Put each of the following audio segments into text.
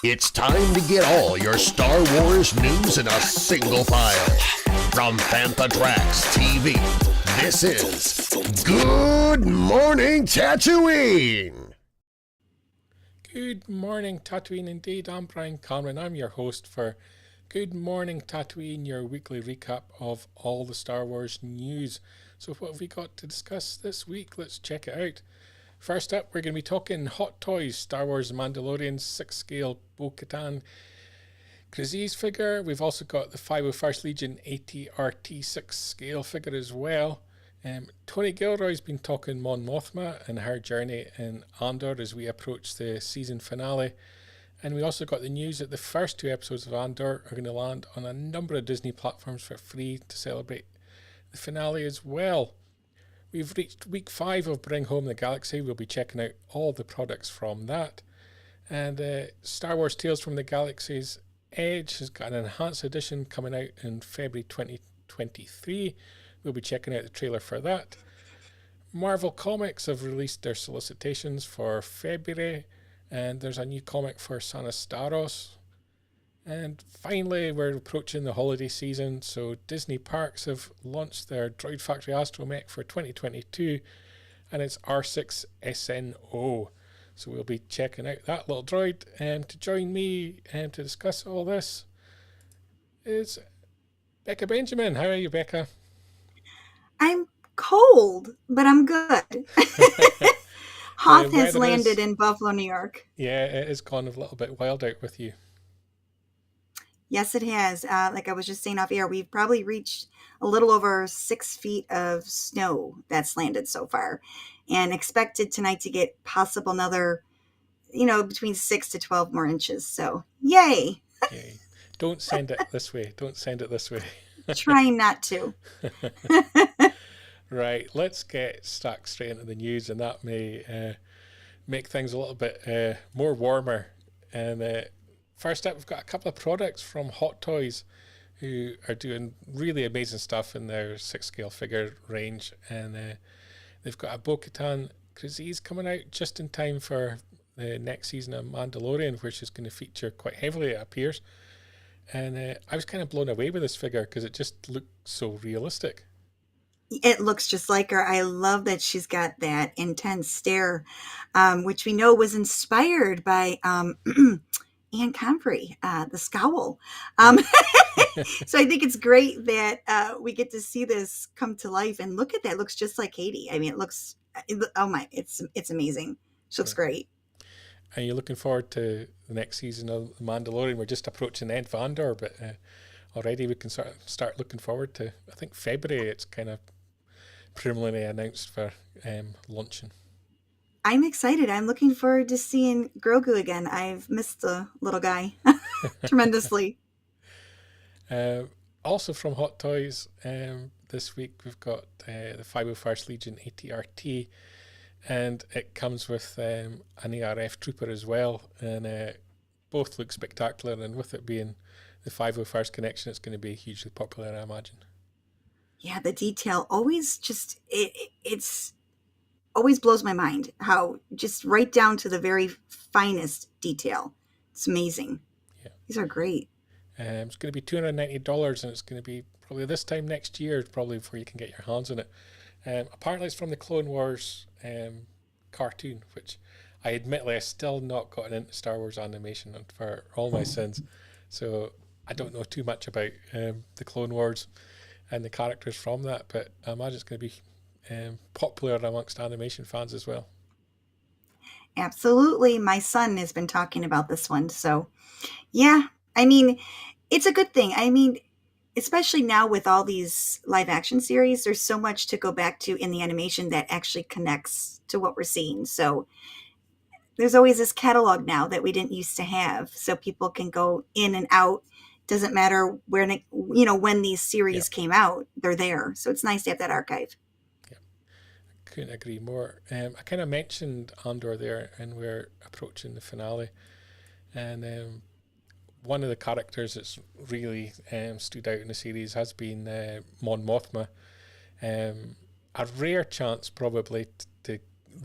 It's time to get all your Star Wars news in a single file. From Fantha Tracks TV, this is Good Morning Tatooine! Good morning, Tatooine, indeed. I'm Brian Conran. I'm your host for Good Morning Tatooine, your weekly recap of all the Star Wars news. So what have we got to discuss this week? Let's check it out. First up, we're going to be talking Hot Toys, Star Wars Mandalorian 6-scale Bo-Katan Kryze figure. We've also got the 501st Legion ATRT 6-scale figure as well. Tony Gilroy's been talking Mon Mothma and her journey in Andor as we approach the season finale. And we also got the news that the first two episodes of Andor are going to land on a number of Disney platforms for free to celebrate the finale as well. We've reached week 5 of Bring Home the Galaxy. We'll be checking out all the products from that. And Star Wars Tales from the Galaxy's Edge has got an enhanced edition coming out in February 2023. We'll be checking out the trailer for that. Marvel Comics have released their solicitations for February, and there's a new comic for Sanastaros. And finally, we're approaching the holiday season, so Disney Parks have launched their Droid Factory astromech for 2022, and it's R6SNO. So we'll be checking out that little droid. And to join me and to discuss all this is Becca Benjamin. How are you, Becca? I'm cold, but I'm good. Hoth has landed in Buffalo, New York. Yeah, it has gone a little bit wild out with you. Yes, it has. Like I was just saying off air, we've probably reached a little over 6 feet of snow that's landed so far, and expected tonight to get possible another, between 6 to 12 more inches. So, yay! Yay. Don't send it this way. Don't send it this way. Trying not to. Right, let's get stuck straight into the news, and that may make things a little bit more warmer. And first up, we've got a couple of products from Hot Toys who are doing really amazing stuff in their 6-scale figure range. And they've got a Bo-Katan Kryze coming out just in time for the next season of Mandalorian, which is going to feature quite heavily, it appears. And I was kind of blown away with this figure because it just looked so realistic. It looks just like her. I love that she's got that intense stare, which we know was inspired by Anne Comfrey, the scowl. So I think it's great that we get to see this come to life. And look at that. It looks just like Katie. I mean, it's amazing. She looks great. And you're looking forward to the next season of The Mandalorian. We're just approaching the end of Andor, but already we can sort of start looking forward to, I think, February. It's kind of preliminarily announced for launching. I'm excited. I'm looking forward to seeing Grogu again. I've missed the little guy tremendously. Also from Hot Toys, this week we've got the 501st Legion ATRT, and it comes with an ARF trooper as well, and both look spectacular, and with it being the 501st connection, it's going to be hugely popular, I imagine. Yeah, the detail always just, it's always blows my mind how just right down to the very finest detail. It's amazing. Yeah. These are great. It's going to be $290, and it's going to be probably this time next year, probably before you can get your hands on it. Apparently it's from the Clone Wars cartoon, which I admittedly still not gotten into Star Wars animation for all my sins. So I don't know too much about the Clone Wars and the characters from that, but I imagine it's going to be popular amongst animation fans as well. Absolutely. My son has been talking about this one. So yeah, I mean, it's a good thing. I mean, especially now with all these live action series, there's so much to go back to in the animation that actually connects to what we're seeing. So there's always this catalog now that we didn't used to have, so people can go in and out. Doesn't matter where, when these series came out, they're there. So it's nice to have that archive. Yeah, I couldn't agree more. I kind of mentioned Andor there, and we're approaching the finale. And one of the characters that's really stood out in the series has been Mon Mothma. A rare chance probably to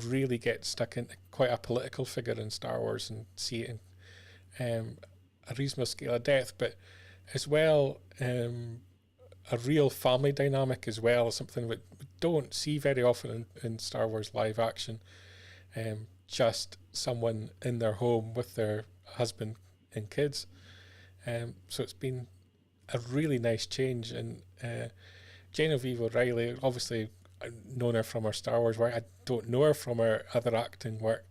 really get stuck into quite a political figure in Star Wars and see it a reasonable scale of depth, but as well, a real family dynamic as well is something we don't see very often in Star Wars live action. Just someone in their home with their husband and kids. So it's been a really nice change. And Genevieve O'Reilly, obviously I've known her from her Star Wars work. I don't know her from her other acting work,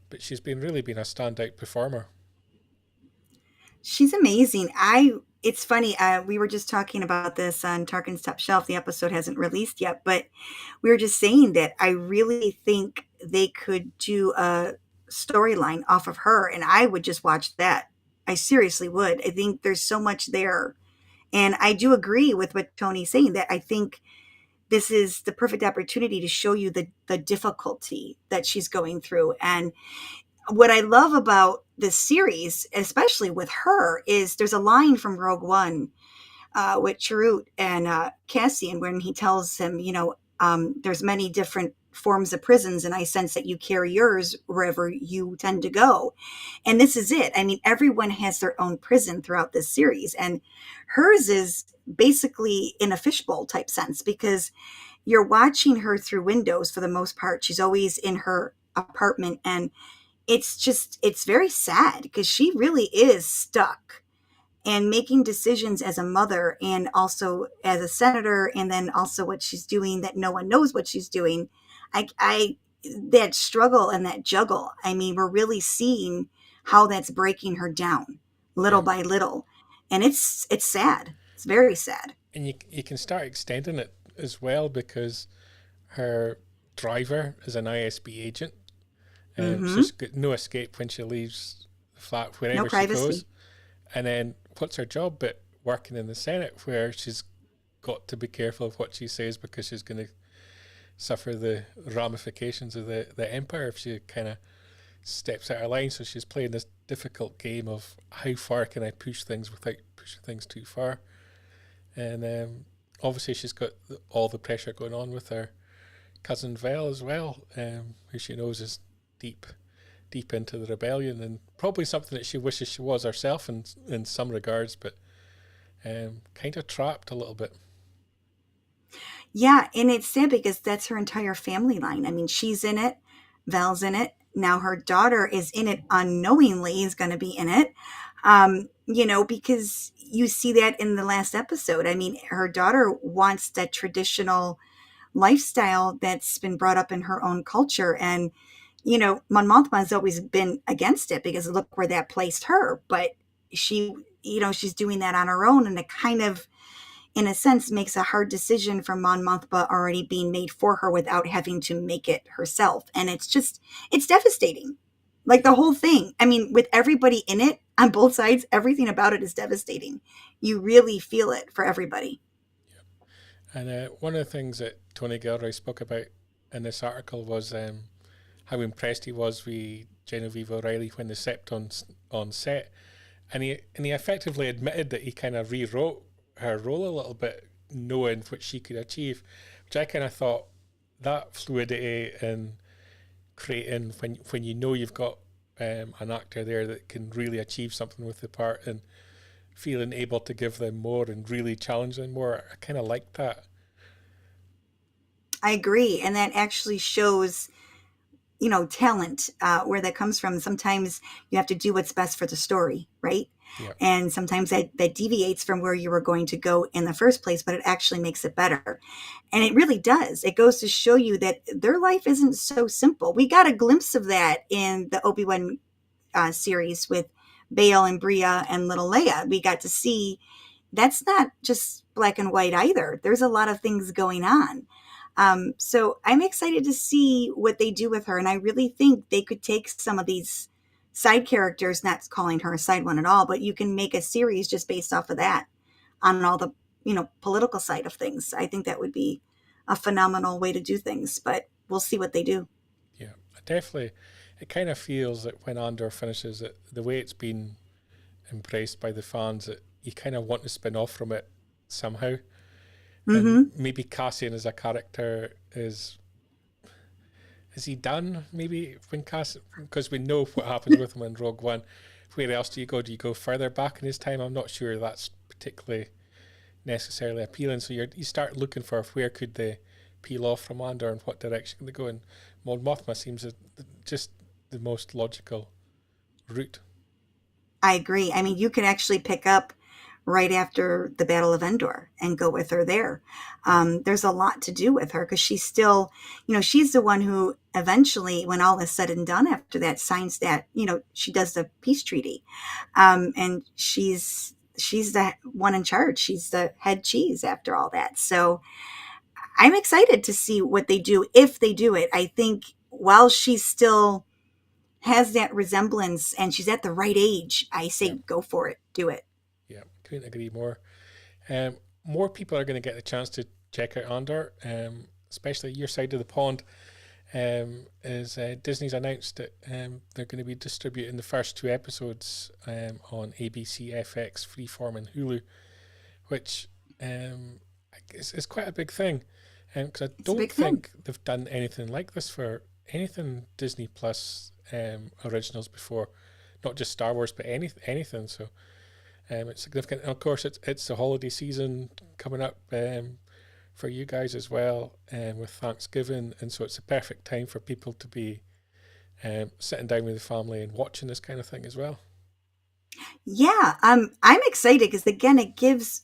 but she's really been a standout performer. She's amazing. It's funny. We were just talking about this on Tarkin's Top Shelf. The episode hasn't released yet, but we were just saying that I really think they could do a storyline off of her, and I would just watch that. I seriously would. I think there's so much there. And I do agree with what Tony's saying, that I think this is the perfect opportunity to show you the difficulty that she's going through. And what I love about this series, especially with her, is there's a line from Rogue One with Chirrut and Cassian when he tells him, there's many different forms of prisons, and I sense that you carry yours wherever you tend to go. And this is it. I mean, everyone has their own prison throughout this series, and hers is basically in a fishbowl type sense, because you're watching her through windows for the most part. She's always in her apartment, and it's very sad because she really is stuck and making decisions as a mother and also as a senator, and then also what she's doing that no one knows what she's doing. I that struggle and that juggle. I mean, we're really seeing how that's breaking her down little by little, and it's sad. It's very sad. And you can start extending it as well, because her driver is an ISB agent. So she's got no escape when she leaves the flat, wherever she goes. And then what's her job but working in the Senate, where she's got to be careful of what she says, because she's going to suffer the ramifications of the Empire if she kind of steps out of line. So she's playing this difficult game of how far can I push things without pushing things too far. And obviously she's got all the pressure going on with her cousin Vel as well, who she knows is deep into the rebellion, and probably something that she wishes she was herself in some regards, but kind of trapped a little bit. Yeah, and it's sad because that's her entire family line. I mean, she's in it, Vel's in it. Now her daughter is in it unknowingly, is going to be in it, because you see that in the last episode. I mean, her daughter wants that traditional lifestyle that's been brought up in her own culture, and Mon Mothma has always been against it because look where that placed her. But she, she's doing that on her own, and it kind of, in a sense, makes a hard decision from Mon Mothma already being made for her without having to make it herself. And it's devastating. Like the whole thing. I mean, with everybody in it on both sides, everything about it is devastating. You really feel it for everybody. Yeah. And one of the things that Tony Gilroy spoke about in this article was how impressed he was with Genevieve O'Reilly when they stepped on set, and he effectively admitted that he kind of rewrote her role a little bit, knowing what she could achieve, which I kind of thought that fluidity in creating when you've got an actor there that can really achieve something with the part and feeling able to give them more and really challenge them more. I kind of like that. I agree, and that actually shows talent, where that comes from. Sometimes you have to do what's best for the story, right? Yeah. And sometimes that deviates from where you were going to go in the first place, but it actually makes it better. And it really does. It goes to show you that their life isn't so simple. We got a glimpse of that in the Obi-Wan series with Bail and Bria and little Leia. We got to see that's not just black and white either. There's a lot of things going on. So I'm excited to see what they do with her. And I really think they could take some of these side characters, not calling her a side one at all, but you can make a series just based off of that on all the, political side of things. I think that would be a phenomenal way to do things, but we'll see what they do. Yeah, definitely. It kind of feels that when Andor finishes it, the way it's been embraced by the fans, that you kind of want to spin off from it somehow. And maybe Cassian as a character is he done? Maybe when Cassian, because we know what happens with him in Rogue One, where else do you go? Do you go further back in his time? I'm not sure that's particularly necessarily appealing. So you start looking for where could they peel off from Andor and what direction can they go. And Mon Mothma seems just the most logical route. I agree. I mean, you could actually pick up right after the Battle of Endor and go with her there. There's a lot to do with her because she's still, she's the one who eventually, when all is said and done after that, signs that, she does the peace treaty. And she's the one in charge. She's the head cheese after all that. So I'm excited to see what they do if they do it. I think while she's still has that resemblance and she's at the right age, I Yeah, say go for it, do it. yeah, couldn't agree more. More people are going to get the chance to check out Andor, especially your side of the pond. Is Disney's announced that they're going to be distributing the first two episodes on ABC, FX, Freeform, and Hulu, which is quite a big thing. Because I It's a don't big thing. think they've done anything like this for anything Disney Plus originals before, not just Star Wars, but anything. So it's significant. And of course, it's the holiday season coming up for you guys as well, with Thanksgiving, and so it's a perfect time for people to be sitting down with the family and watching this kind of thing as well. Yeah, I'm excited because again, it gives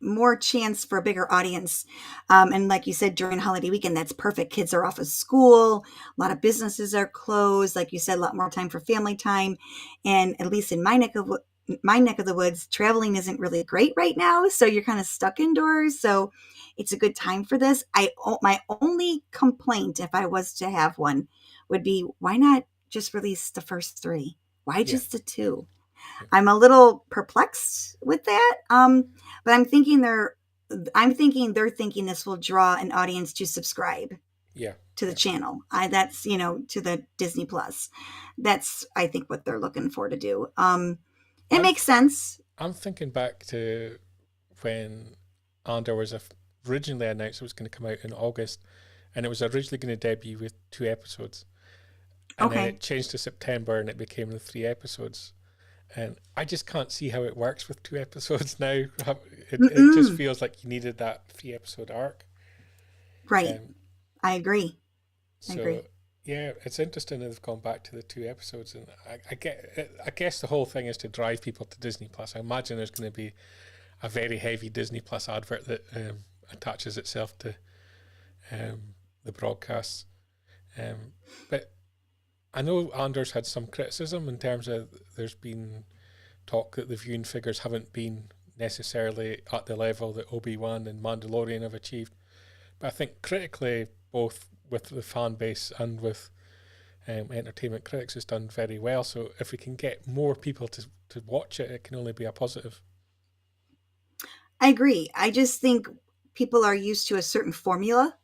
more chance for a bigger audience. And like you said, during holiday weekend, that's perfect. Kids are off of school, a lot of businesses are closed. Like you said, a lot more time for family time. And at least in my neck of the woods, traveling isn't really great right now, so you're kind of stuck indoors. So it's a good time for this. My only complaint, if I was to have one, would be why not just release the first three? Why Yeah, just the two? yeah, I'm a little perplexed with that. But I'm thinking they're thinking this will draw an audience to subscribe yeah, to the yeah. channel. That's to the Disney Plus. That's I think what they're looking for to do. It I'm makes sense. I'm thinking back to when Andor was originally announced it was going to come out in August, and it was originally going to debut with two episodes, and then Okay. it changed to September and it became the three episodes. And I just can't see how it works with two episodes now. It just Mm-mm. feels like you needed that 3 episode arc. Right. Um, I agree. I so agree. yeah, it's interesting that they've gone back to the two episodes, and I guess the whole thing is to drive people to Disney Plus. I imagine there's going to be a very heavy Disney Plus advert that attaches itself to the broadcasts. Um, but I know Anders had some criticism in terms of there's been talk that the viewing figures haven't been necessarily at the level that Obi-Wan and Mandalorian have achieved. But I think critically, both with the fan base and with entertainment critics, it's done very well. So if we can get more people to watch it, it can only be a positive. I agree. I just think people are used to a certain formula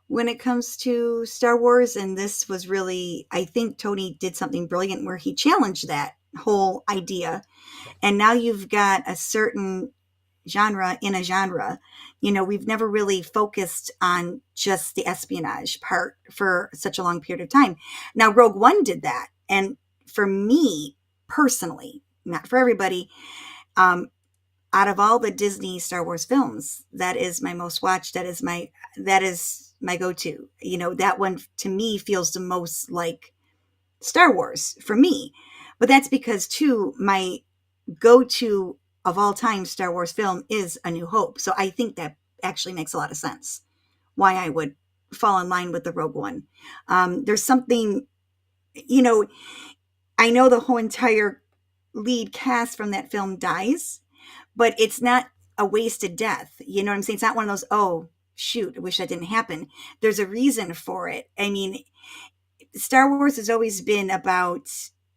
when it comes to Star Wars. And this was really, I think Tony did something brilliant where he challenged that whole idea. Yeah, And now you've got a certain genre in a genre. We've never really focused on just the espionage part for such a long period of time. Now, Rogue One did that. And for me personally, not for everybody, um, out of all the Disney Star Wars films, that is my most watched. That is my go-to. That one to me feels the most like Star Wars for me. But that's because too my go-to of all time Star Wars film is A New Hope. So I think that actually makes a lot of sense why I would fall in line with the Rogue One. There's something, you know, I know the whole entire lead cast from that film dies, but it's not a wasted death. You know what I'm saying? It's not one of those, oh, shoot, I wish that didn't happen. There's a reason for it. I mean, Star Wars has always been about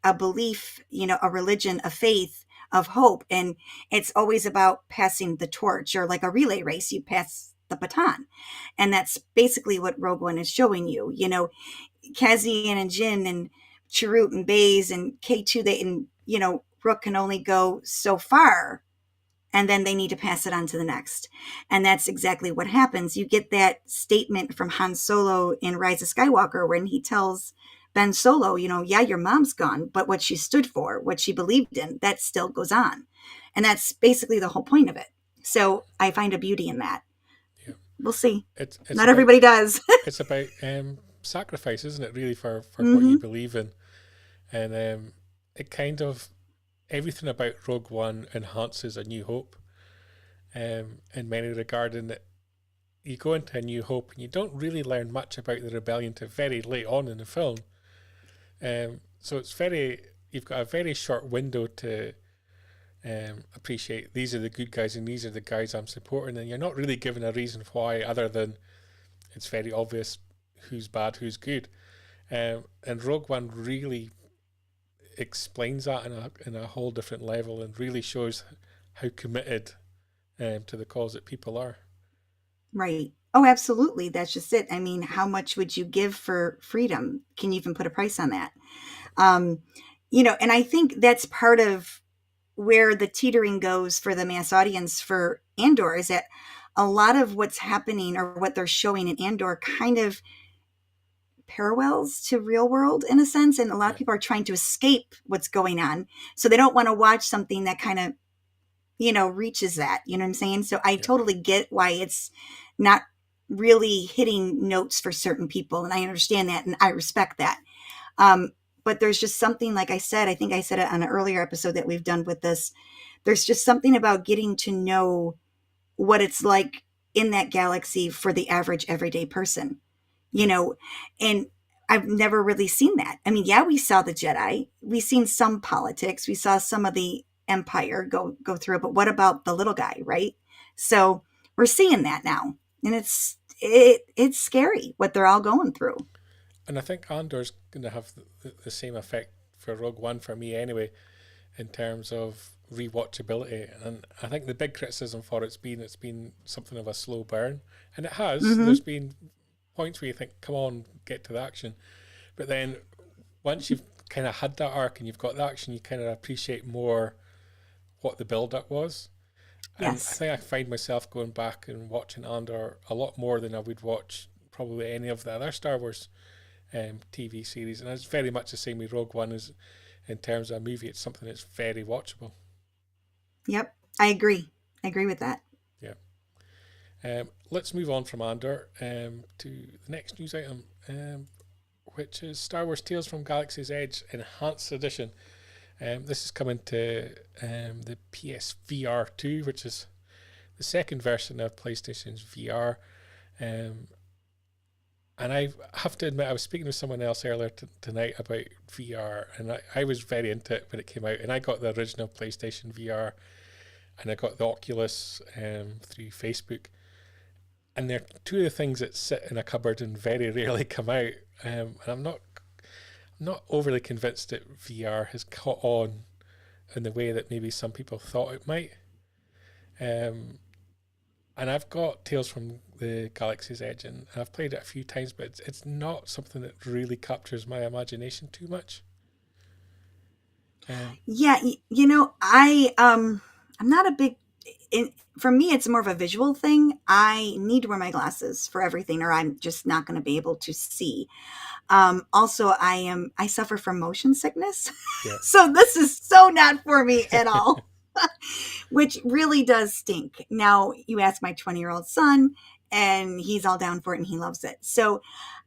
a belief, a religion, a faith, of hope. And it's always about passing the torch or like a relay race, you pass the baton. And that's basically what Rogue One is showing you. Kazian and Jin and Chirrut and Baze and K2, Rook can only go so far and then they need to pass it on to the next. And that's exactly what happens. You get that statement from Han Solo in Rise of Skywalker when he tells Ben Solo, yeah, your mom's gone, but what she stood for, what she believed in, that still goes on. And that's basically the whole point of it. So I find a beauty in that. Yeah. We'll see. It's Not about everybody does. it's about sacrifice, isn't it? Really, for what you Hmm. believe in, and it kind of everything about Rogue One enhances A New Hope, in many regard. In that you go into A New Hope and you don't really learn much about the rebellion till very late on in the film. So you've got a very short window to appreciate these are the good guys and these are the guys I'm supporting, and you're not really given a reason why other than it's very obvious who's bad, who's good. And Rogue One really explains that in a whole different level and really shows how committed to the cause that people are. Right. Oh, absolutely. That's just it. I mean, how much would you give for freedom? Can you even put a price on that? Um, and I think that's part of where the teetering goes for the mass audience for Andor is that a lot of what's happening or what they're showing in Andor kind of parallels to real world in a sense. And a lot of Yeah, people are trying to escape what's going on. So they don't want to watch something that kind of, reaches that, you know what I'm saying? So I yeah, totally get why it's not really hitting notes for certain people. And I understand that and I respect that. But there's just something, like I think I said it on an earlier episode that we've done with this. There's just something about getting to know what it's like in that galaxy for the average everyday person, you yeah, know, and I've never really seen that. I mean, yeah, we saw the Jedi, we seen some politics, we saw some of the Empire go through, but what about the little guy, right? So we're seeing that now, and it's scary what they're all going through. and I think Andor's going to have the same effect for Rogue One for me anyway, in terms of rewatchability. And I think the big criticism for it's been something of a slow burn, and it has. Hmm. There's been points where you think, "Come on, get to the action," but then once you've kind of had that arc and you've got the action, you kind of appreciate more what the build up was. And I Yes. think I find myself going back and watching Andor a lot more than I would watch probably any of the other Star Wars TV series. And it's very much the same with Rogue One as in terms of a movie. It's something that's very watchable. Yep. I agree with that. Yeah. Let's move on from Andor to the next news item, which is Star Wars Tales from Galaxy's Edge Enhanced Edition. This is coming to the PSVR 2, which is the second version of PlayStation's VR. Um, and I have to admit, I was speaking with someone else earlier tonight about VR, and I was very into it when it came out. And I got the original PlayStation VR, and I got the Oculus through Facebook. And they're two of the things that sit in a cupboard and very rarely come out. And I'm not overly convinced that VR has caught on in the way that maybe some people thought it might. Um, and I've got Tales from the Galaxy's Edge, and I've played it a few times, but it's not something that really captures my imagination too much. Um, Yeah, I'm not a big for me it's more of a visual thing. I need to wear my glasses for everything or I'm just not going to be able to see. Also I suffer from motion sickness. yeah, So this is so not for me at all, which really does stink. Now you ask my 20-year-old son and he's all down for it and he loves it. So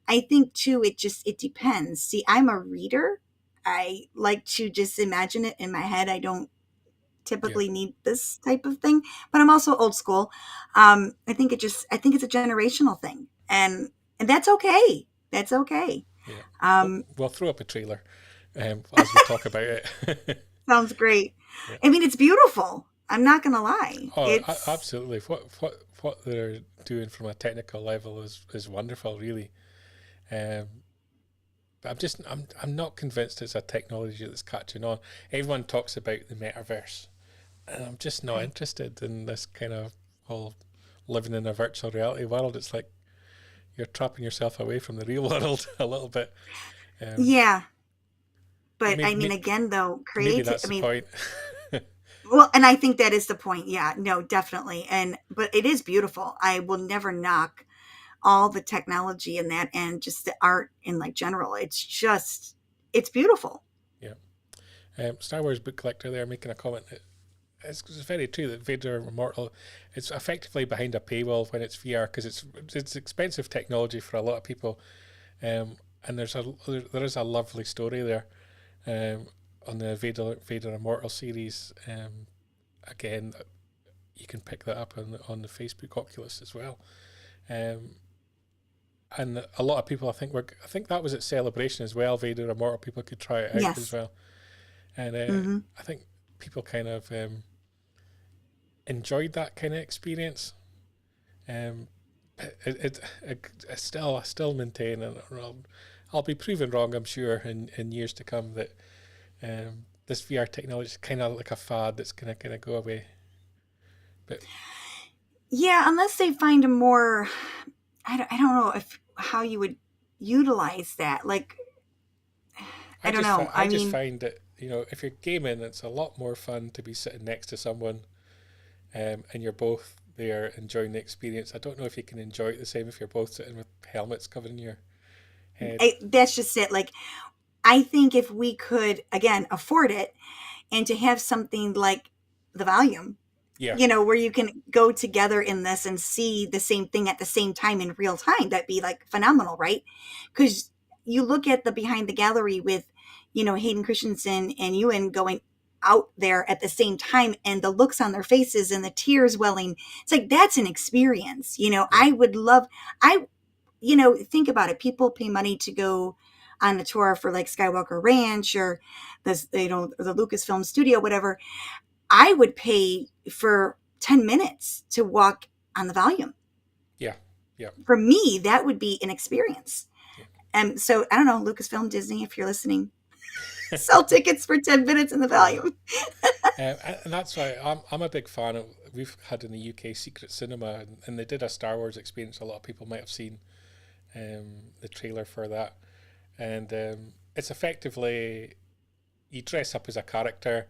I think too, it depends. See, I'm a reader. I like to just imagine it in my head. I don't yeah, typically need this type of thing, but I'm also old school. I think it's a generational thing, and that's okay. That's okay. yeah. Um, We'll throw up a trailer as we talk about it. Sounds great. Yeah. I mean, it's beautiful. I'm not gonna lie. Oh, It's absolutely. What they're doing from a technical level is wonderful, really. Um, I'm not convinced it's a technology that's catching on. Everyone talks about the metaverse, and I'm just not okay. interested in this kind of whole living in a virtual reality world. It's like you're trapping yourself away from the real world a little bit. Um, Yeah, but but I mean, again, though, maybe creative. that's I the mean, point. well, and I think that is the point. Yeah, no, definitely. But it is beautiful. I will never knock all the technology in that, and just the art in like general. It's beautiful. Yeah. Star Wars book collector there making a comment. It's very true that Vader Immortal, it's effectively behind a paywall when it's VR because it's expensive technology for a lot of people, and there is a lovely story there, on the Vader Immortal series. Again, you can pick that up on the Facebook Oculus as well, and a lot of people I think that was at Celebration as well. Vader Immortal, people could try it out as Yes. well, and I think people kind of enjoyed that kind of experience. I still maintain, and I'll be proven wrong, I'm sure, in years to come, that this VR technology is kind of like a fad that's gonna kind of go away. But Yeah, unless they find a more, I don't know if how you would utilize that. Like, I don't know. I I just mean, find that, if you're gaming, it's a lot more fun to be sitting next to someone, and you're both there enjoying the experience. I don't know if you can enjoy it the same if you're both sitting with helmets covering your head. that's just it. Like, I think if we could, again, afford it and to have something like the volume, Yeah, where you can go together in this and see the same thing at the same time in real time, that'd be like phenomenal, right? Because you look at the behind the gallery with, Hayden Christensen and Ewan going out there at the same time, and the looks on their faces and the tears welling. It's like, that's an experience. yeah, I would love, I, think about it. People pay money to go on a tour for like Skywalker Ranch or the Lucasfilm studio, whatever. I would pay for 10 minutes to walk on the volume. yeah, yeah, For me, that would be an experience. yeah. And so I don't know, Lucasfilm, Disney, if you're listening, sell tickets for 10 minutes in the volume. And that's why I'm a big fan of. We've had in the UK Secret Cinema, and they did a Star Wars experience. A lot of people might have seen the trailer for that, and it's effectively you dress up as a character.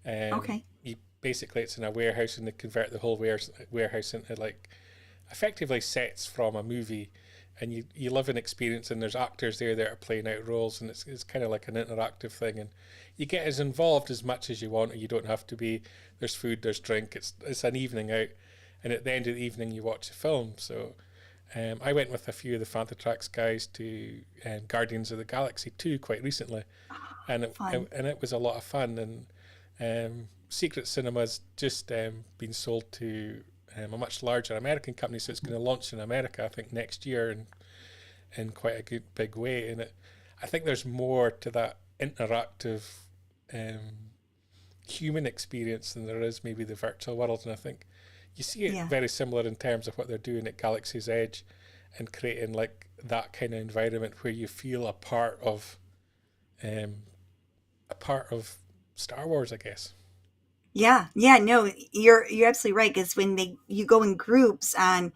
Okay. You basically, it's in a warehouse, and they convert the whole warehouse into like effectively sets from a movie, and you live an experience, and there's actors there that are playing out roles, and it's kind of like an interactive thing, and you get as involved as much as you want, or you don't have to be. There's food, there's drink. It's an evening out, and at the end of the evening you watch a film. So I went with a few of the Fantha Tracks guys to Guardians of the Galaxy 2 quite recently, and Fun. it was a lot of fun. And Secret Cinema's just been sold to a much larger American company, so it's going to launch in America, I think, next year, and in quite a good big way. And I think there's more to that interactive human experience than there is maybe the virtual world. And I think you see it very similar in terms of what they're doing at Galaxy's Edge, and creating like that kind of environment where you feel a part of Star Wars, I guess. Yeah. No, you're absolutely right. Because when you go in groups on,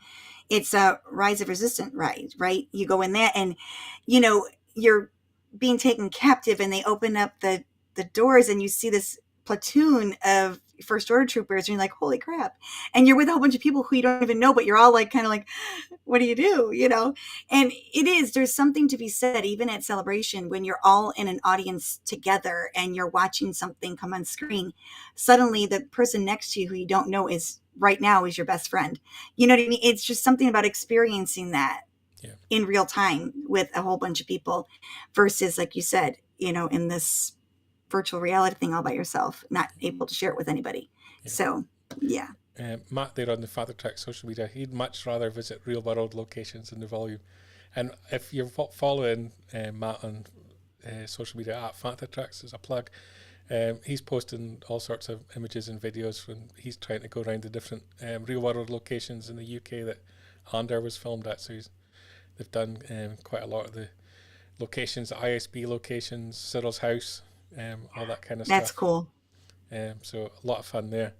it's a Rise of Resistance ride, right? You go in that, and you're being taken captive, and they open up the doors, and you see this platoon of First Order troopers, and you're like, holy crap! And you're with a whole bunch of people who you don't even know, but you're all like, kind of like, what do you do? And there's something to be said, even at Celebration, when you're all in an audience together and you're watching something come on screen. Suddenly, the person next to you who you don't know is your best friend. You know what I mean? It's just something about experiencing that in real time with a whole bunch of people versus, like you said, in this virtual reality thing all by yourself, not able to share it with anybody. Yeah. So, yeah. Matt there on the Fantha Track social media, he'd much rather visit real world locations in the volume. And if you're following Matt on social media at Fantha Tracks, as a plug, he's posting all sorts of images and videos when he's trying to go around the different real world locations in the UK that Andor was filmed at. So they've done quite a lot of the locations, the ISB locations, Cyril's house, all that kind of stuff. That's cool. So a lot of fun there.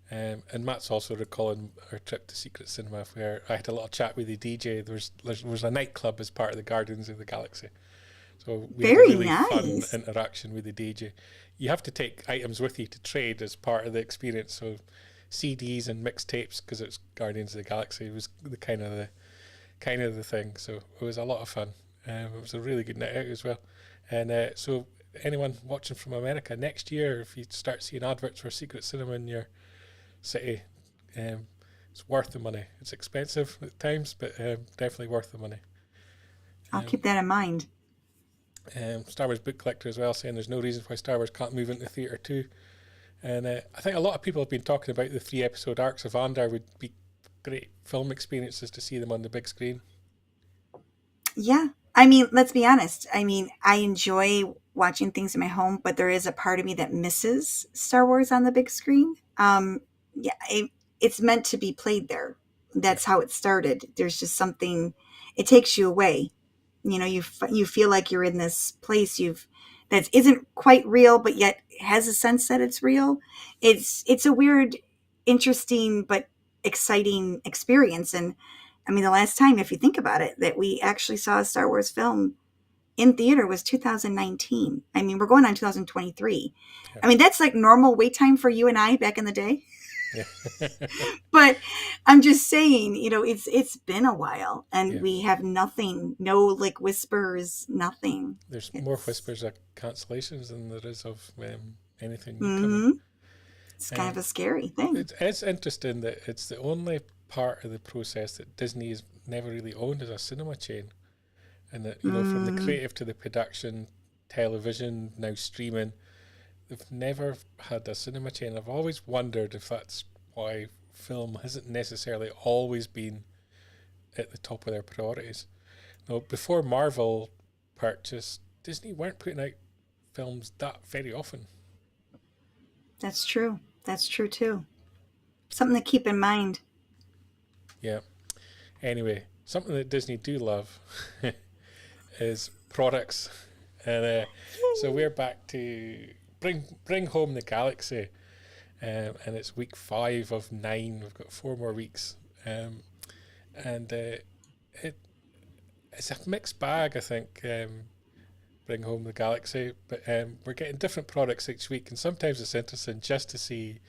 And Matt's also recalling our trip to Secret Cinema, where I had a little chat with the DJ. There was a nightclub as part of the Guardians of the Galaxy. So we had a really fun interaction with the DJ. You have to take items with you to trade as part of the experience. So CDs and mixtapes, because it's Guardians of the Galaxy, was the kind of the kind of the thing. So it was a lot of fun. It was a really good night out as well. And so anyone watching from America next year, if you start seeing adverts for Secret Cinema in your city, it's worth the money. It's expensive at times, but definitely worth the money. I'll Um, keep that in mind. Star Wars book collector as well, saying there's no reason why Star Wars can't move into theatre too. And I think a lot of people have been talking about the 3 episode arcs of Andor would be great film experiences to see them on the big screen. Yeah. I mean, let's be honest. I mean, I enjoy watching things in my home, but there is a part of me that misses Star Wars on the big screen. Yeah, it's meant to be played there. Yeah, That's how it started. There's just something, it takes you away. You know, you feel like you're in this place that isn't quite real, but yet has a sense that it's real. It's a weird, interesting, but exciting experience. And I mean, the last time, if you think about it, that we actually saw a Star Wars film in theater was 2019. I mean, we're going on 2023. yeah, I mean, that's like normal wait time for you and I back in the day. yeah, But I'm just saying, it's been a while, and yeah. we have nothing, no like whispers, nothing. There's more It's whispers of cancellations than there is of anything new coming. hmm it's kind Uh, of a scary thing. it's interesting that it's the only part of the process that Disney has never really owned as a cinema chain, and that from the Mm, creative to the production, television, now streaming, they've never had a cinema chain. I've always wondered if that's why film hasn't necessarily always been at the top of their priorities. Before Marvel purchased, Disney weren't putting out films that very often. that's true. That's true too. Something to keep in mind. Yeah. Anyway, something that Disney do love is products, and so we're back to bring home the galaxy, and it's week 5 of 9. We've got 4 more weeks, and it's a mixed bag, I think. Bring home the galaxy, but we're getting different products each week, and sometimes it's interesting just to see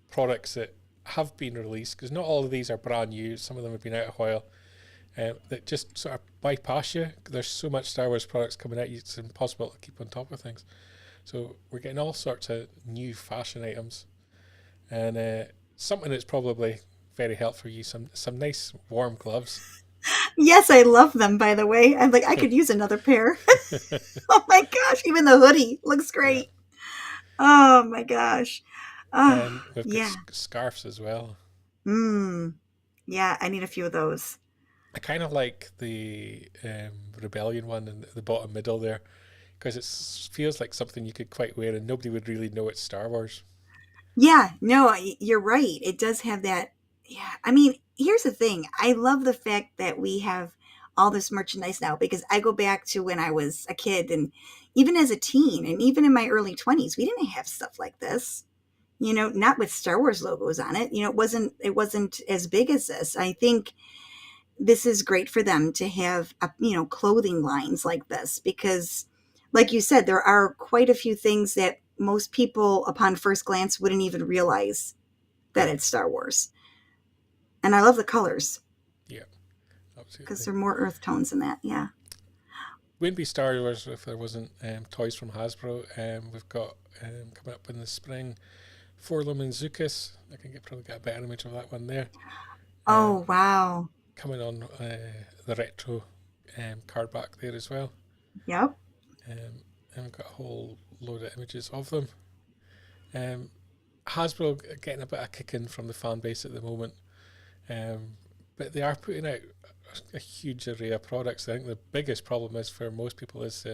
products that have been released, because not all of these are brand new. Some of them have been out a while, that just sort of bypass you. There's so much Star Wars products coming out, it's impossible to keep on top of things. So we're getting all sorts of new fashion items, and something that's probably very helpful for you, some nice warm gloves. Yes, I love them, by the way. I'm like, I could use another pair. Oh my gosh, even the hoodie looks Yeah, great. Oh my gosh. Oh, and we've got yeah. scarves as well. Mm, yeah, I need a few of those. I kind of like the rebellion one in the bottom middle there, because it feels like something you could quite wear and nobody would really know it's Star Wars. Yeah, no, you're right. It does have that. Yeah, I mean, here's the thing. I love the fact that we have all this merchandise now, because I go back to when I was a kid, and even as a teen and even in my early 20s, we didn't have stuff like this. Not with Star Wars logos on it. It wasn't as big as this. I think this is great for them to have clothing lines like this, because like you said, there are quite a few things that most people upon first glance wouldn't even realize that Yeah, it's Star Wars. And I love the colors, yeah, because absolutely. they're more earth tones in that. Yeah. Wouldn't be Star Wars if there wasn't toys from Hasbro. We've got coming up in the spring, Forlum and Zucus. I can probably get a better image of that one there. Um, Oh, wow. coming on the retro card back there as well. Yep. And we've got a whole load of images of them. Um, Hasbro getting a bit of kicking from the fan base at the moment, but they are putting out a huge array of products. I think the biggest problem is for most people is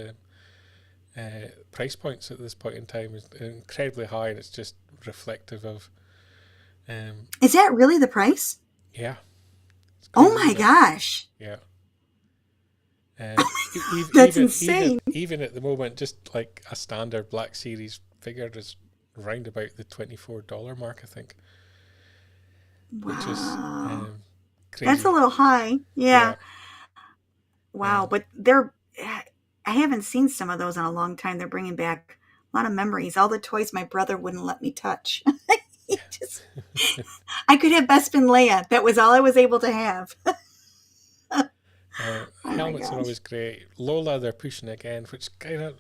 price points at this point in time is incredibly high, and it's just reflective of um, Is that really the price? yeah, it's Oh crazy, my isn't it? gosh. Yeah. That's Even insane. even at the moment, just like a standard Black Series figure is round about the $24 mark, I think, which is Wow. That's a crazy. little high. Yeah. Yeah, Wow. um, But I haven't seen some of those in a long time. They're bringing back a lot of memories. All the toys my brother wouldn't let me touch. He just, I could have Bespin Leia. That was all I was able to have. Oh my Helmets are gosh. always great. Lola, they're pushing again, which kind of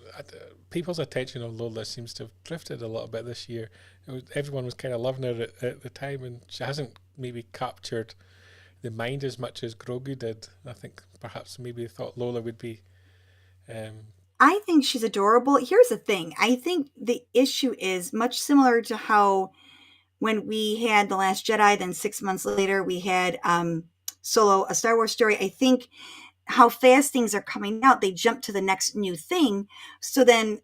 people's attention on Lola seems to have drifted a little bit this year. Everyone was kind of loving her at the time, and she hasn't maybe captured the mind as much as Grogu did. I think perhaps maybe they thought Lola would be. Um, I think she's adorable. Here's the thing. I think the issue is much similar to how when we had The Last Jedi, then 6 months later we had Solo, a Star Wars story. I think how fast things are coming out, they jump to the next new thing. So then,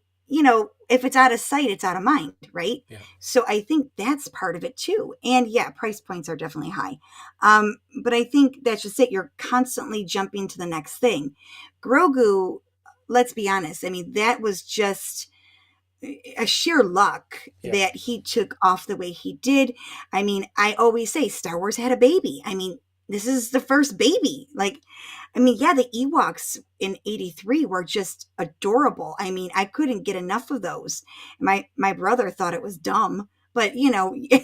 if it's out of sight, it's out of mind, right? yeah, So I think that's part of it too. And yeah, price points are definitely high. But I think that's just it. You're constantly jumping to the next thing. Grogu, let's be honest. I mean, that was just a sheer luck yeah, that he took off the way he did. I mean, I always say Star Wars had a baby. I mean, this is the first baby. Like, I mean, yeah, the Ewoks in '83 were just adorable. I mean, I couldn't get enough of those. My brother thought it was dumb, but you know, yeah.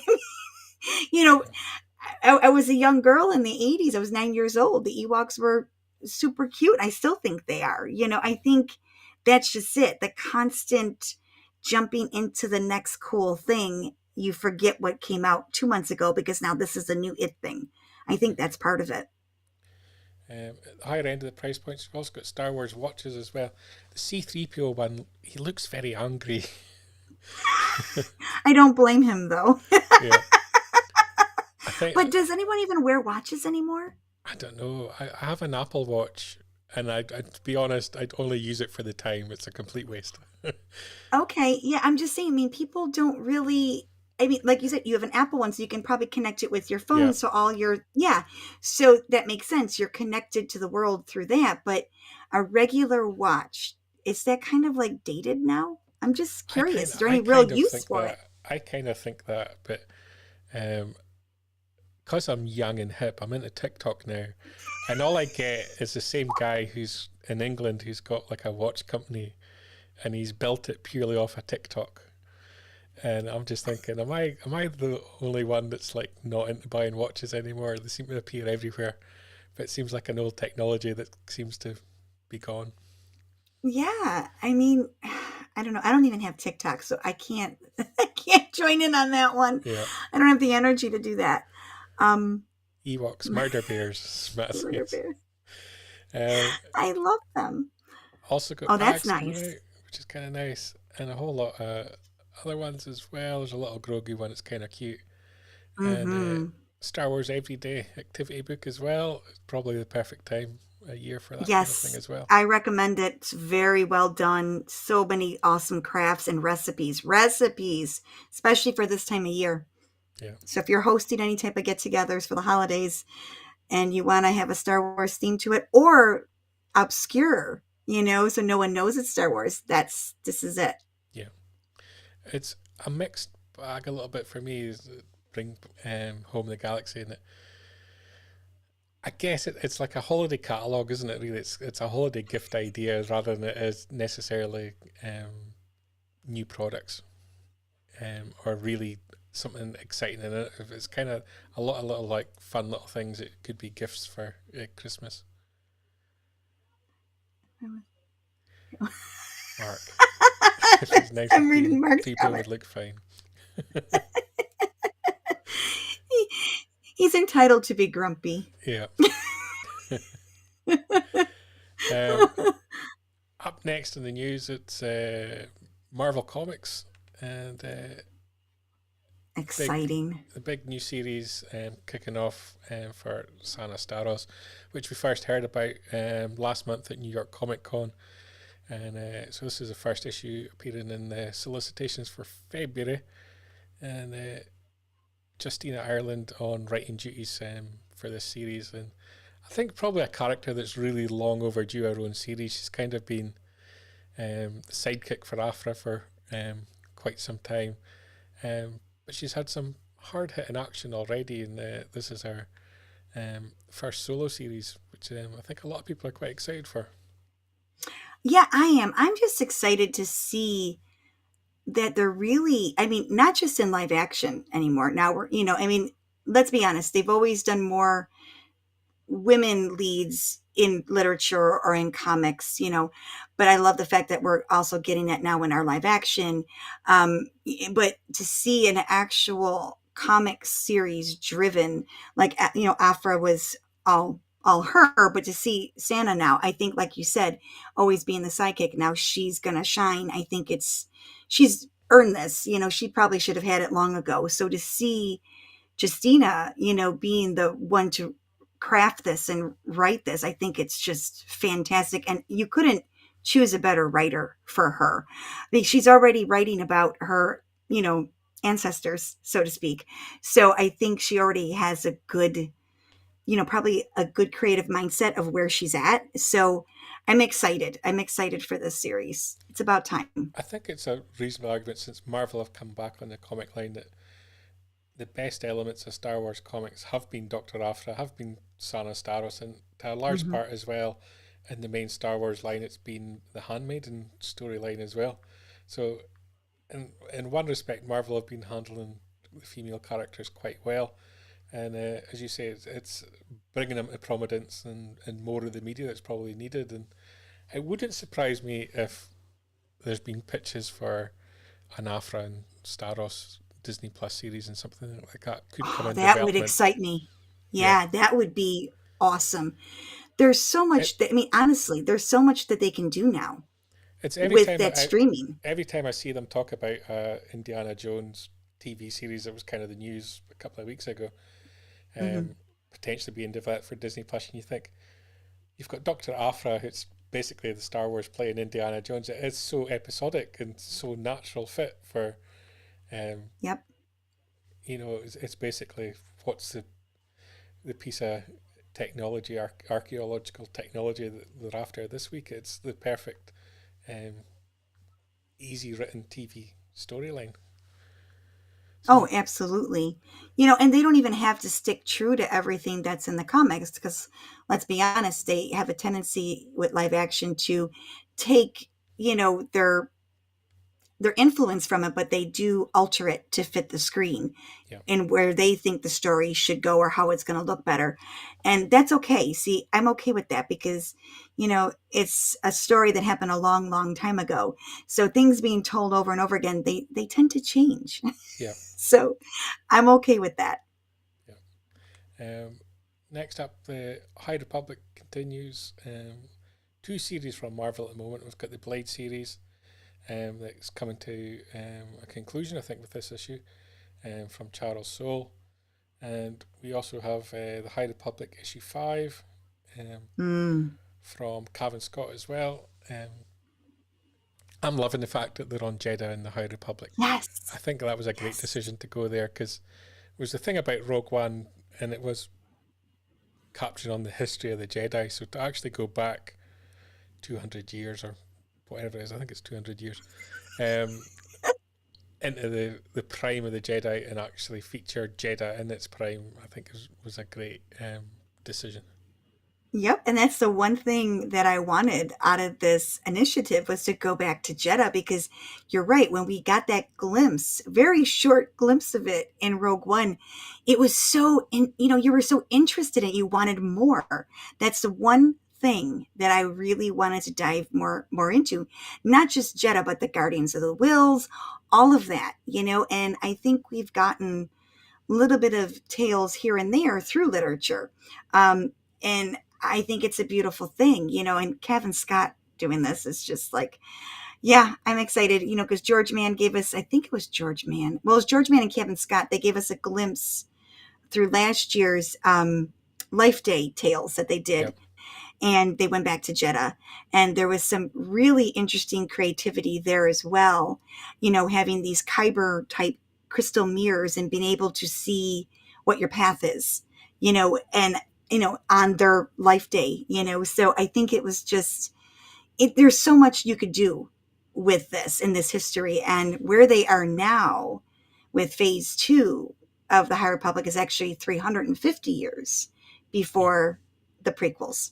I was a young girl in the '80s. I was 9 years old. The Ewoks were super cute. I still think they are. I think that's just it. The constant jumping into the next cool thing. You forget what came out 2 months ago because now this is a new it thing. I think that's part of it. At the higher end of the price points, we've also got Star Wars watches as well. The C-3PO one, he looks very angry. I don't blame him though. Yeah, I think But does anyone even wear watches anymore? I don't know. I have an Apple Watch, and to be honest, I'd only use it for the time. It's a complete waste. Okay, yeah, I'm just saying, I mean, people don't really, I mean, like you said, you have an Apple one, so you can probably connect it with your Yeah, phone. So yeah, so that makes sense. You're connected to the world through that. But a regular watch, is that kind of like dated now? I'm just curious. Is there I any real kind of use think for it? that. I kind of think that, but um, because I'm young and hip, I'm into TikTok now, and all I get is the same guy who's in England who's got like a watch company, and he's built it purely off of TikTok. And I'm just thinking, am I the only one that's like not into buying watches anymore? They seem to appear everywhere, but it seems like an old technology that seems to be gone. Yeah, I mean, I don't know. I don't even have TikTok, so I can't I can't join in on that one. Yeah, I don't have the energy to do that. Um, Ewoks, murder bears, Murder Smiths. bears. Um, I love them. Also got Oh, that's bags coming out, nice. which is kind of nice, and a whole lot of other ones as well. There's a little Grogu one that's kind of cute, and Mm-hmm. Star Wars Everyday Activity Book as well. It's probably the perfect time a year for that kind of thing Yes, as well. I recommend it. It's very well done. So many awesome crafts and recipes, especially for this time of year. Yeah, So if you're hosting any type of get-togethers for the holidays and you want to have a Star Wars theme to it or obscure, so no one knows it's Star Wars, this is it. yeah. It's a mixed bag a little bit for me. Is bring home the galaxy, and I guess it's like a holiday catalog, isn't it? Really, it's a holiday gift idea rather than it is necessarily new products. Or really something exciting in it. If it's kind of a lot of little like fun little things, it could be gifts for Christmas. Mark, if it's nice I'm and clean, reading Mark's people comment. would look fine. He, he's entitled to be grumpy. Yeah. Um, Up next in the news, it's Marvel Comics and big Exciting. the big new series kicking off for Sana Staros, which we first heard about last month at New York Comic Con. And so this is the first issue appearing in the solicitations for February. And Justina Ireland on writing duties for this series. And I think probably a character that's really long overdue her own series. She's kind of been the sidekick for Afra for quite some time. But she's had some hard hitting action already, and this is her first solo series, which I think a lot of people are quite excited for. Yeah, I am. I'm just excited to see that they're really, I mean, not just in live action anymore. Now I mean, let's be honest, they've always done more women leads in literature or in comics, but I love the fact that we're also getting that now in our live action. But to see an actual comic series driven, like, Afra was all her, but to see Santa now, I think, like you said, always being the sidekick, now she's gonna shine. I think she's earned this. She probably should have had it long ago. So to see Justina, being the one to craft this and write this, I think it's just fantastic. And you couldn't choose a better writer for her. I think she's already writing about her, ancestors, so to speak. So I think she already has a good, probably a good creative mindset of where she's at. So I'm excited. I'm excited for this series. It's about time. I think it's a reasonable argument since Marvel have come back on the comic line that the best elements of Star Wars comics have been Dr. Aphra, have been Sana Starros, and to a large Mm-hmm. part as well, in the main Star Wars line, it's been the Handmaiden storyline as well. So, in one respect, Marvel have been handling the female characters quite well. And as you say, it's bringing them to prominence and more of the media that's probably needed. And it wouldn't surprise me if there's been pitches for an Afra and Staros Disney Plus series and something like that could come Oh, in that would development. excite me. Yeah, Yeah, that would be awesome. There's so it, much that, I mean, honestly, there's so much that they can do now it's with that streaming. every time I see them talk about Indiana Jones TV series that was kind of the news a couple of weeks ago, Hmm. um, potentially being developed for Disney Plus, and you think you've got Doctor Aphra, who's basically the Star Wars playing Indiana Jones. It is so episodic and so natural fit for, um, Yep. it's basically what's the piece of technology, archaeological technology that they're after this week. It's the perfect, um, easy written TV storyline. Oh, So absolutely. And they don't even have to stick true to everything that's in the comics because, let's be honest, they have a tendency with live action to take, their influence from it, but they do alter it to fit the screen yeah, and where they think the story should go or how it's going to look better. And that's okay. See, I'm okay with that because, it's a story that happened a long, long time ago. So things being told over and over again, they tend to change. yeah, So I'm okay with that. yeah. Next up, the High Republic continues. Two series from Marvel at the moment. We've got the Blade series, that's coming to a conclusion, I think, with this issue, from Charles Soule. And we also have the High Republic issue 5, um, Mm, from Cavan Scott as well. I'm loving the fact that they're on Jeddah in the High Republic. I yes. think that was a great Yes. decision to go there because it was the thing about Rogue One, and it was capturing on the history of the Jedi. So to actually go back 200 years or whatever it is, I think it's 200 years, um, into the prime of the Jedi and actually feature Jeddah in its prime, I think was a great decision. Yep, and that's the one thing that I wanted out of this initiative was to go back to Jeddah because you're right. When we got that glimpse, very short glimpse of it in Rogue One, it was you were so interested in it, you wanted more. That's the one thing that I really wanted to dive more into, not just Jeddah, but the Guardians of the Wills, all of that, and I think we've gotten little bit of tales here and there through literature. And I think it's a beautiful thing, and Kevin Scott doing this is just like, yeah, I'm excited, because George Mann gave us, I think it was George Mann. Well, it was George Mann and Kevin Scott. They gave us a glimpse through last year's Life Day tales that they did Yep. and they went back to Jeddah. And there was some really interesting creativity there as well, having these Kyber type crystal mirrors and being able to see what your path is, and, on their life day, So I think it was just, there's so much you could do with this in this history and where they are now with phase two of the High Republic is actually 350 years Yeah. before the prequels.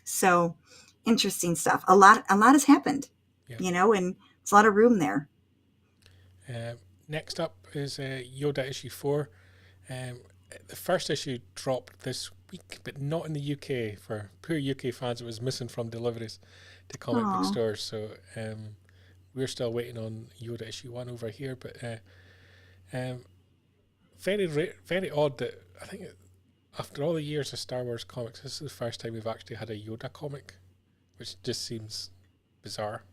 So interesting stuff. A lot has happened, Yeah. and there's a lot of room there. Uh, Next up is Yoda issue 4. Um, the first issue dropped this week, but not in the UK. For poor UK fans, it was missing from deliveries to comic book Oh, stores. So we're still waiting on Yoda issue 1 over here. But um, very odd that I think after all the years of Star Wars comics, this is the first time we've actually had a Yoda comic, which just seems bizarre.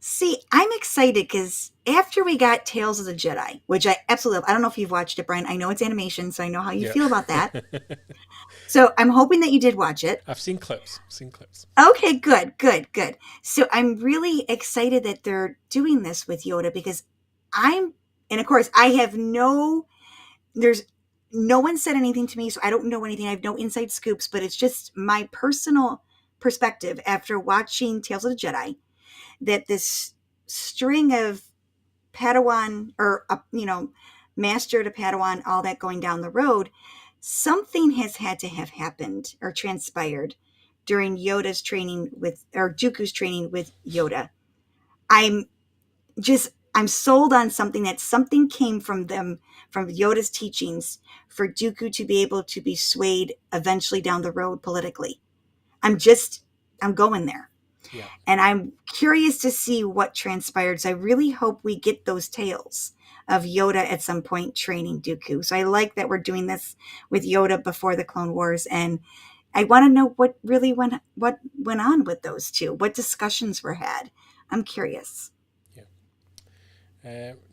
see, I'm excited because after we got Tales of the Jedi, which I absolutely love, I don't know if you've watched it, Brian. I know it's animation, so I know how you Yeah. feel about that. So I'm hoping that you did watch it. I've seen clips. Seen clips. Okay, good, good, good. So I'm really excited that they're doing this with Yoda because and of course, there's no one said anything to me, so I don't know anything. I have no inside scoops, but it's just my personal perspective after watching Tales of the Jedi that this string of Padawan or, master to Padawan, all that going down the road, something has had to have happened or transpired during Yoda's training or Dooku's training with Yoda. I'm I'm sold on something came from them, from Yoda's teachings for Dooku to be able to be swayed eventually down the road politically. I'm just, I'm going there. Yeah. And I'm curious to see what transpired. So I really hope we get those tales of Yoda at some point training Dooku. So I like that we're doing this with Yoda before the Clone Wars. And I want to know what went on with those two, what discussions were had. I'm curious.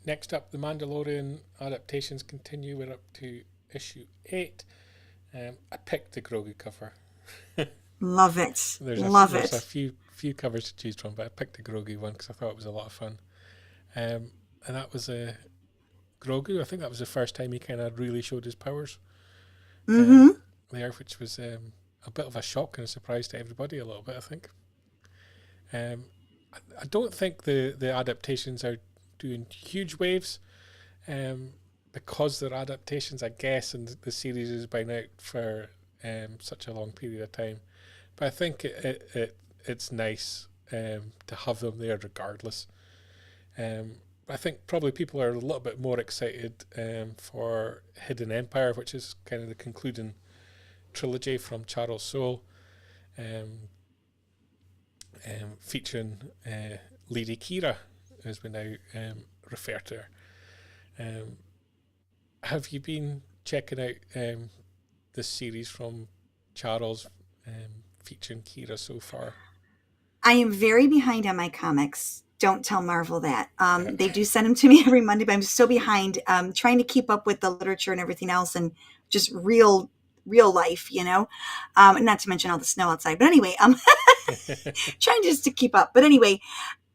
Next up, the Mandalorian adaptations continue. We're up to issue 8. I picked the Grogu cover. Love it. There's a few covers to choose from, but I picked the Grogu one because I thought it was a lot of fun. And that was Grogu. I think that was the first time he kind of really showed his powers there, which was a bit of a shock and a surprise to everybody a little bit, I think. I don't think the adaptations are doing huge waves because they're adaptations, I guess, and the series has been out for such a long period of time. But I think it's nice to have them there regardless. I think probably people are a little bit more excited for Hidden Empire, which is kind of the concluding trilogy from Charles Soule, featuring Lady Kira, as we now refer to her. Have you been checking out this series from Charles featuring Kira so far? I am very behind on my comics. Don't tell Marvel that. They do send them to me every Monday, but I'm so behind trying to keep up with the literature and everything else and just real life, not to mention all the snow outside. But anyway, trying just to keep up. But anyway,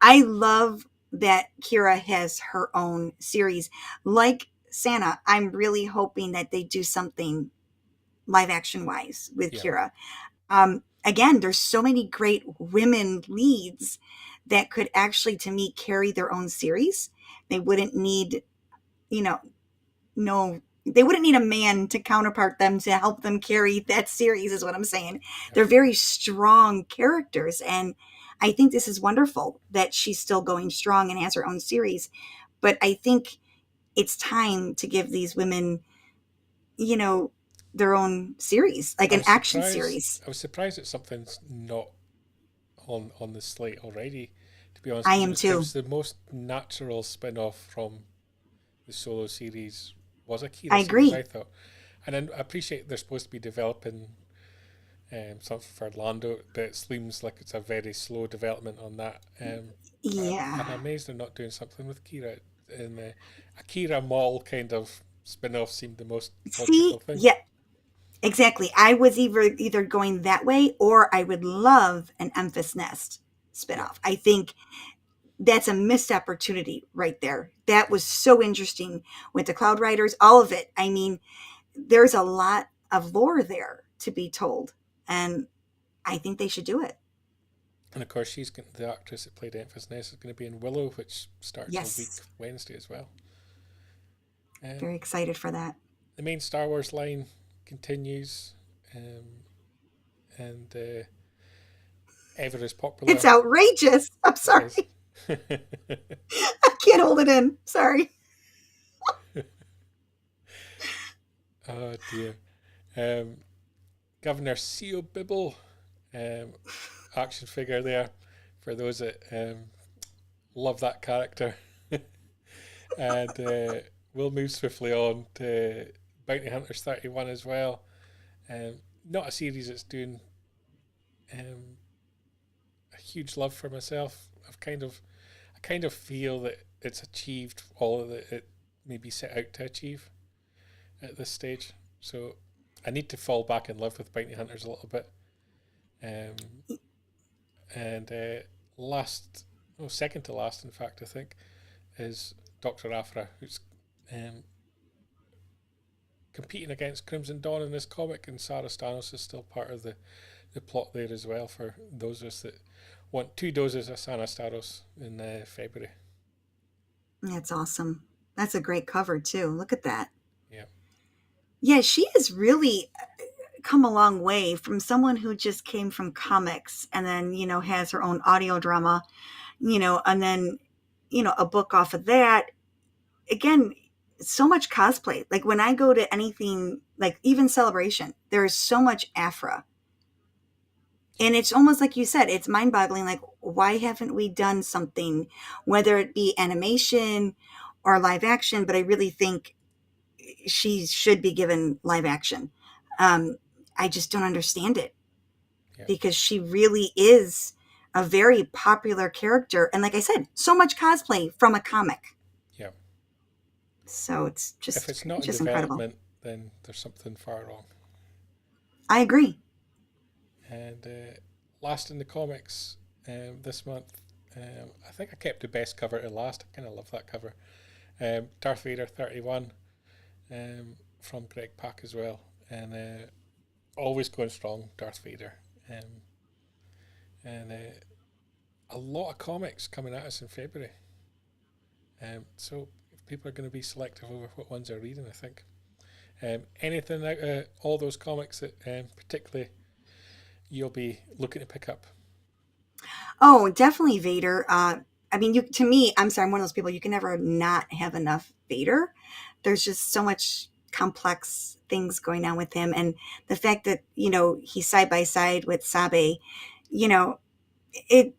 I love that Kira has her own series. Like Santa, I'm really hoping that they do something live action wise with Kira. Again, there's so many great women leads that could actually, to me, carry their own series. They wouldn't need, they wouldn't need a man to counterpart them to help them carry that series, is what I'm saying. They're very strong characters. And I think this is wonderful that she's still going strong and has her own series. But I think it's time to give these women, their own series, like an action series. I was surprised that something's not on the slate already, to be honest. I am too. It was the most natural spin-off from the Solo series was Akira. I agree. I thought. And I appreciate they're supposed to be developing something for Lando, but it seems like it's a very slow development on that. I'm amazed they're not doing something with Kira. And the Akira Mall kind of spin-off seemed the most logical thing. Yeah, exactly. I was either going that way, or I would love an Emphas Nest spin-off. I think that's a missed opportunity right there. That was so interesting with the Cloud Riders, all of it. I mean, there's a lot of lore there to be told, and I think they should do it. And of course, the actress that played Emphas Nest is going to be in Willow, which starts a week Wednesday as well. Very excited for that. The main Star Wars line continues, and ever as popular. It's outrageous. I'm sorry. I can't hold it in. Sorry. Oh dear. Um, Governor Seal Bibble action figure there for those that love that character. And we'll move swiftly on to Bounty Hunters 31 as well. Not a series that's doing a huge love for myself. I kind of feel that it's achieved all that it maybe set out to achieve at this stage. So I need to fall back in love with Bounty Hunters a little bit. And second to last, in fact, I think, is Dr. Aphra, who's competing against Crimson Dawn in this comic, and Sarah Stanos is still part of the plot there as well for those of us that want 2 doses of Sarah Stanos in February. That's awesome. That's a great cover too. Look at that. Yeah. Yeah, she has really come a long way from someone who just came from comics and then, has her own audio drama, and then, a book off of that. Again, so much cosplay. Like when I go to anything, like even Celebration, there is so much Aphra. And it's almost like you said, it's mind-boggling. Like, why haven't we done something, whether it be animation or live action? But I really think she should be given live action. I just don't understand it because she really is a very popular character. And like I said, so much cosplay from a comic. Yeah. So it's just, if it's not just in incredible. development, then there's something far wrong. I agree. And last in the comics this month, I think I kept the best cover to last. I kind of love that cover. Darth Vader 31 from Greg Pak as well. And always going strong, Darth Vader. And a lot of comics coming at us in February. So people are going to be selective over what ones they're reading, I think. Anything out of all those comics that particularly you'll be looking to pick up? Oh, definitely Vader. I mean, to me, I'm sorry, I'm one of those people, you can never not have enough Vader. There's just so much complex things going on with him. And the fact that, he's side by side with Sabe, it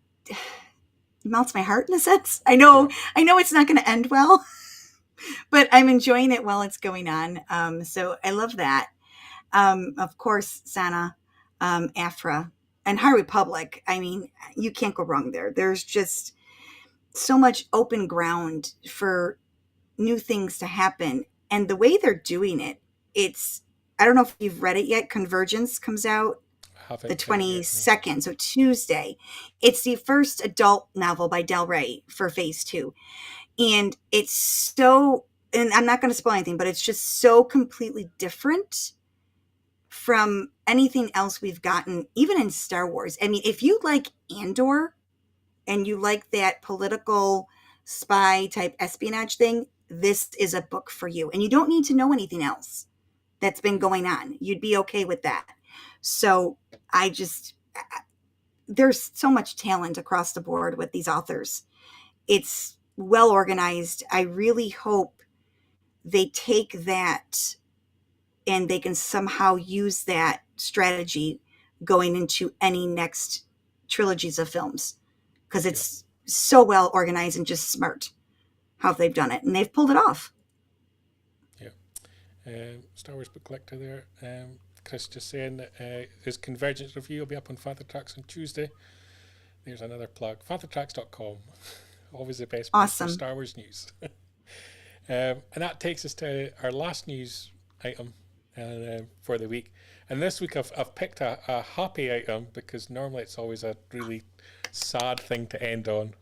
melts my heart in a sense. I know it's not going to end well, but I'm enjoying it while it's going on. So I love that. Of course, Sana, Aphra, and High Republic. I mean, you can't go wrong there. There's just so much open ground for new things to happen. And the way they're doing it, I don't know if you've read it yet. Convergence comes out the 22nd, no. So Tuesday. It's the first adult novel by Del Rey for Phase 2. And it's so, and I'm not going to spoil anything, but it's just so completely different from anything else we've gotten, even in Star Wars. I mean, if you like Andor and you like that political spy type espionage thing, this is a book for you. And you don't need to know anything else that's been going on. You'd be okay with that. So there's so much talent across the board with these authors. It's well organized. I really hope they take that and they can somehow use that strategy going into any next trilogies of films, because it's so well organized and just smart how they've done it, and they've pulled it off. Star Wars Book Collector there. Chris just saying that his Convergence review will be up on Fantha Tracks on Tuesday. There's another plug. FanthaTracks.com. Always the best place for Star Wars news. And that takes us to our last news item for the week. And this week I've picked a happy item, because normally it's always a really sad thing to end on.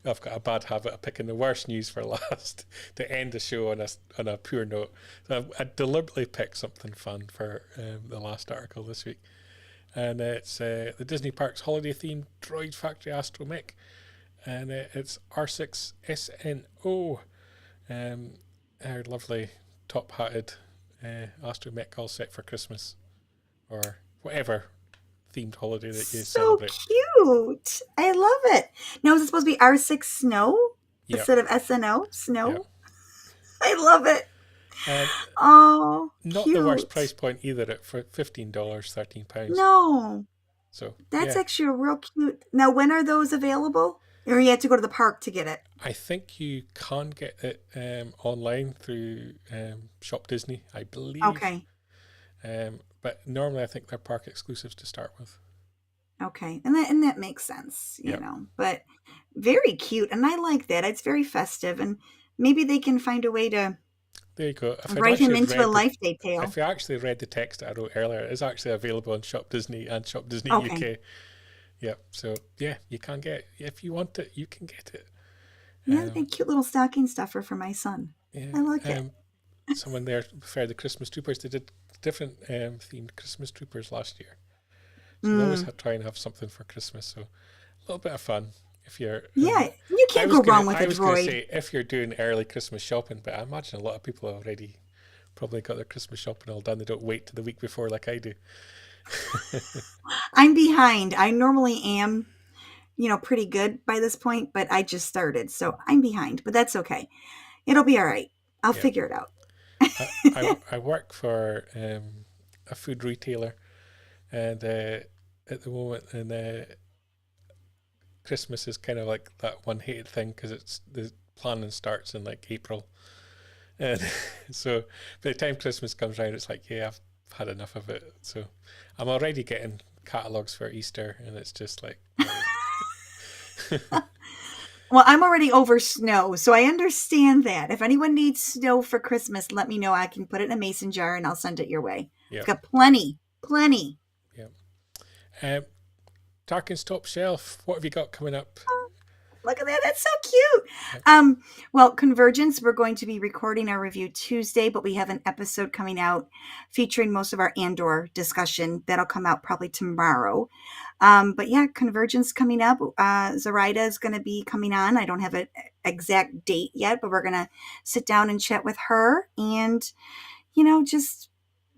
I've got a bad habit of picking the worst news for last to end the show on a poor note. So I deliberately picked something fun for the last article this week. And it's the Disney Parks holiday themed Droid Factory astromech. And it's R6SNO. Our lovely top-hatted astromech all set for Christmas or whatever themed holiday that you celebrate. So cute. I love it. Now, is it supposed to be R6 Snow instead of SNO? Snow? Yep. I love it. And Oh, not the worst price cute. point either at for $15, £13. No, So that's yeah, actually a real cute. Now, when are those available? Or you have to go to the park to get it? I think you can get it online through Shop Disney, I believe. Okay. But normally I think they're park exclusives to start with. Okay. And that makes sense, Yep. But very cute. And I like that. It's very festive. And maybe they can find a way to There you go. write him into a Life Day tale. If you actually read the text that I wrote earlier, it is actually available on Shop Disney and Shop Disney Okay. UK. Yep. So yeah, you can get if you want it, you can get it. Yeah, a cute little stocking stuffer for my son. Yeah. I like it. Someone there preferred the Christmas Troopers. They did different themed Christmas Troopers last year. So they always try and have something for Christmas. So a little bit of fun if you're. Yeah, you can't go wrong with a I was going to droid. say if you're doing early Christmas shopping, but I imagine a lot of people already probably got their Christmas shopping all done. They don't wait to the week before like I do. I'm behind. I normally am, pretty good by this point, but I just started, so I'm behind. But that's okay. It'll be all right. I'll Yeah. figure it out. I work for a food retailer, and at the moment, and Christmas is kind of like that one hated thing because it's the planning starts in like April, and so by the time Christmas comes around, it's like yeah, I've had enough of it. So I'm already getting catalogs for Easter, and it's just like. Well, I'm already over snow, so I understand that. If anyone needs snow for Christmas, let me know. I can put it in a mason jar and I'll send it your way. Yeah, I've got plenty, plenty. yeah. Tarkin's top shelf. What have you got coming up? Look at that. That's so cute. Well, Convergence, we're going to be recording our review Tuesday, but we have an episode coming out featuring most of our Andor discussion. That'll come out probably tomorrow. But yeah, Convergence coming up. Zoraida is going to be coming on. I don't have an exact date yet, but we're going to sit down and chat with her and, just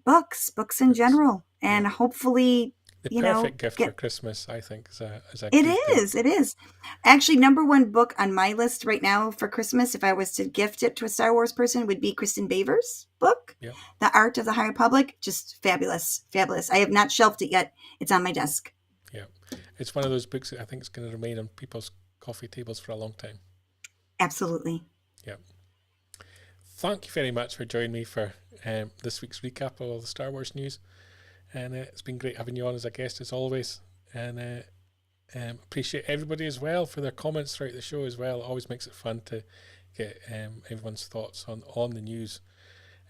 books in general. And hopefully, The perfect gift for Christmas, I think, is a It good is. book. It is. Actually, number one book on my list right now for Christmas, if I was to gift it to a Star Wars person, would be Kristen Baver's book, Yeah. The Art of the High Republic. Just fabulous. Fabulous. I have not shelved it yet. It's on my desk. Yeah. It's one of those books that I think is going to remain on people's coffee tables for a long time. Absolutely. Yeah. Thank you very much for joining me for this week's recap of all the Star Wars news. And it's been great having you on as a guest as always. And appreciate everybody as well for their comments throughout the show as well. It always makes it fun to get everyone's thoughts on the news.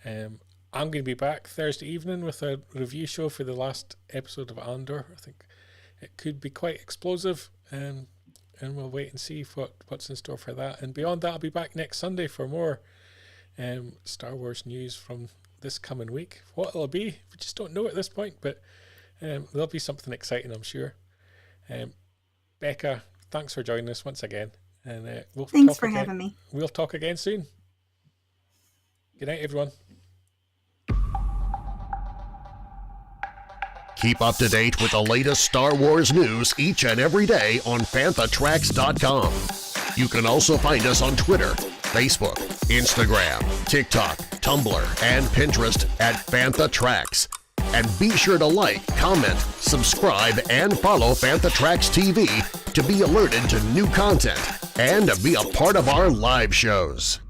I'm going to be back Thursday evening with a review show for the last episode of Andor. I think it could be quite explosive, and we'll wait and see what's in store for that. And beyond that, I'll be back next Sunday for more Star Wars news from this coming week. What it'll be, we just don't know at this point, but there'll be something exciting, I'm sure. Becca, thanks for joining us once again, and Thanks for having me. We'll talk again soon. Good night, everyone. Keep up to date with the latest Star Wars news each and every day on FanthaTracks.com. You can also find us on Twitter, Facebook, Instagram, TikTok, Tumblr, and Pinterest at Fantha Tracks. And be sure to like, comment, subscribe, and follow Fantha Tracks TV to be alerted to new content and to be a part of our live shows.